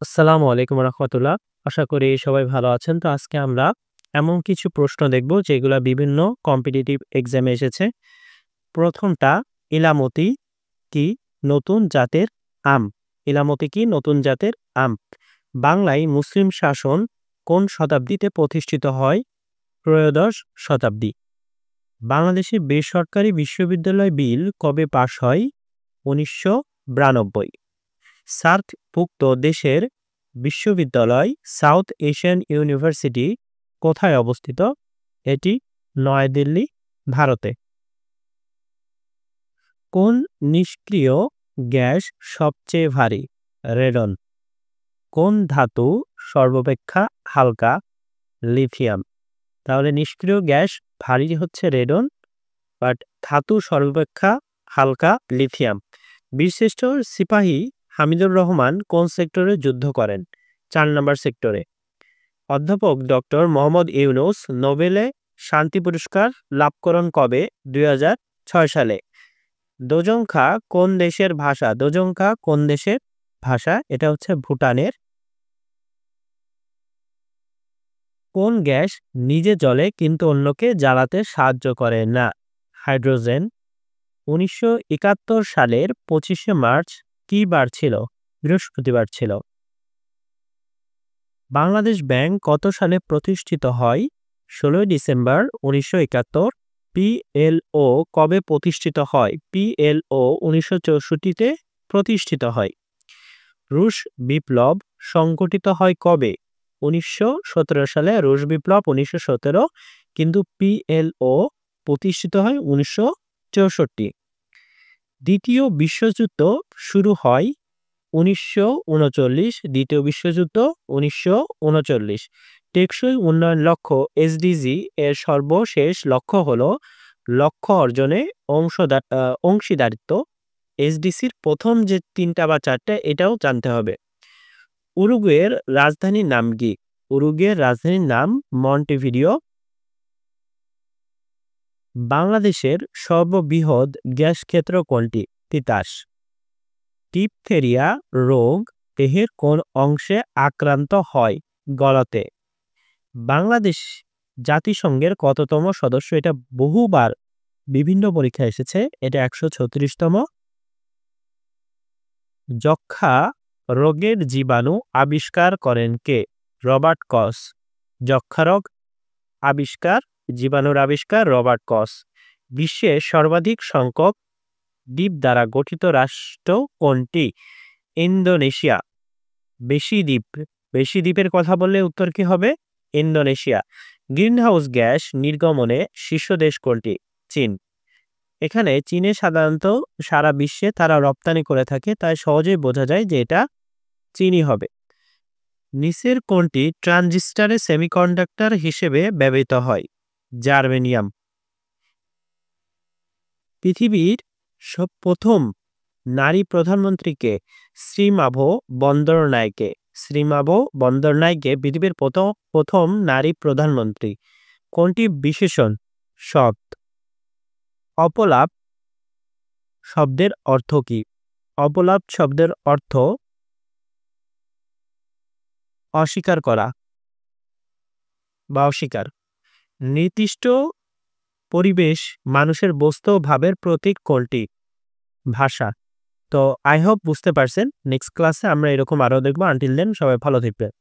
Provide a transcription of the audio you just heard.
আসসালামু আলাইকুম রহমতুল্লাহ। আশা করি সবাই ভালো আছেন। তো আজকে আমরা এমন কিছু প্রশ্ন দেখব যেগুলা বিভিন্ন কম্পিটিটিভ এক্সামে এসেছে। প্রথমটা, ইলামতি কি নতুন জাতের আম? ইলামতি কি নতুন জাতের আম? বাংলায় মুসলিম শাসন কোন শতাব্দীতে প্রতিষ্ঠিত হয়? ত্রয়োদশ শতাব্দী। বাংলাদেশে বেসরকারি বিশ্ববিদ্যালয় বিল কবে পাস হয়? ১৯৯২। সার্কভুক্ত দেশের বিশ্ববিদ্যালয় সাউথ এশিয়ান ইউনিভার্সিটি কোথায় অবস্থিত? এটি নয়াদিল্লি, ভারতে। কোন নিষ্ক্রিয় গ্যাস সবচেয়ে ভারী? রেডন। কোন ধাতু সর্বাপেক্ষা হালকা? লিথিয়াম। তাহলে নিষ্ক্রিয় গ্যাস ভারী হচ্ছে রেডন, বাট ধাতু সর্বাপেক্ষা হালকা লিথিয়াম। বীরশ্রেষ্ঠ সিপাহী হামিদুর রহমান কোন সেক্টরে যুদ্ধ করেন? ৪ নম্বর সেক্টরে। অধ্যাপক ডক্টর মোহাম্মদ ইউনূস নোবেলে শান্তি পুরস্কার লাভ করেন কবে? ২০০৬ সালে। দোজংখা কোন দেশের ভাষা? দোজংখা কোন দেশের ভাষা? এটা হচ্ছে ভুটানের। কোন গ্যাস নিজে জ্বলে কিন্তু অন্যকে জ্বালাতে সাহায্য করে না? হাইড্রোজেন। ১৯৭১ সালের ২৫শে মার্চ কি বার ছিল? বৃহস্পতিবার ছিল। বাংলাদেশ ব্যাংক কত সালে প্রতিষ্ঠিত হয়? ১৬ ডিসেম্বর ১৯৭১। পিএলও কবে প্রতিষ্ঠিত হয়? পিএলও ১৯৬৪-তে প্রতিষ্ঠিত হয়। রুশ বিপ্লব সংঘটিত হয় কবে? ১৯১৭ সালে। রুশ বিপ্লব ১৯১৭, কিন্তু পিএলও প্রতিষ্ঠিত হয় ১৯৬৪। দ্বিতীয় বিশ্বযুদ্ধ শুরু হয় ১৯৩৯। দ্বিতীয় বিশ্বযুদ্ধ ১৯৩৯। টেকসই উন্নয়ন লক্ষ্য এসডিজি এর সর্বশেষ লক্ষ্য হল লক্ষ্য অর্জনে অংশীদারিত্ব। এসডিসির প্রথম যে ৩টা বা ৪টা এটাও জানতে হবে। উরুগুয়ের রাজধানীর নাম কি? উরুগুয়ের রাজধানীর নাম মন্টেভিডিও। বাংলাদেশের সর্ববৃহৎ গ্যাস ক্ষেত্র কোনটি? তিতাস। ডিপথেরিয়া রোগ দেহের কোন অংশে আক্রান্ত হয়? গলাতে। বাংলাদেশ জাতিসংঘের কততম সদস্য? এটা বহুবার বিভিন্ন পরীক্ষা এসেছে। এটা ১৩৬তম। যক্ষ্মা রোগের জীবাণু আবিষ্কার করেন কে? রবার্ট কস। যক্ষ্মা রোগ আবিষ্কার, জীবাণুর আবিষ্কার রবার্ট কস। বিশ্বের সর্বাধিক সংখ্যক দ্বীপ দ্বারা গঠিত রাষ্ট্র কোনটি? ইন্দোনেশিয়া। বেশি দ্বীপের কথা বললে উত্তর কি হবে? ইন্দোনেশিয়া। গ্রিনহাউস গ্যাস নির্গমনে শীর্ষ দেশ কোনটি? চীন। এখানে চীনে সাধারণত সারা বিশ্বে তারা রপ্তানি করে থাকে, তাই সহজেই বোঝা যায় যে এটা চীনই হবে। নিচের কোনটি ট্রানজিস্টরে সেমিকন্ডাক্টর হিসেবে ব্যবহৃত হয়? জার্মেনিয়াম। পৃথিবীর প্রথম নারী প্রধানমন্ত্রীকে? শ্রীমাভো বন্দরনায়েকে। শ্রীমাভো বন্দরনায়েকে পৃথিবীর প্রথম নারী প্রধানমন্ত্রী। কোনটি বিশেষণ? সৎ। অপলাপ শব্দের অর্থ কি? অপলাপ শব্দের অর্থ অস্বীকার করা বা অস্বীকার। নির্দিষ্ট পরিবেশ মানুষের বস্তু ও ভাবের প্রতীক কোনটি? ভাষা। তো আই হোপ বুঝতে পারছেন। নেক্সট ক্লাসে আমরা এরকম আরও দেখবো। আনটিল দেন সবাই ভালো থাকবেন।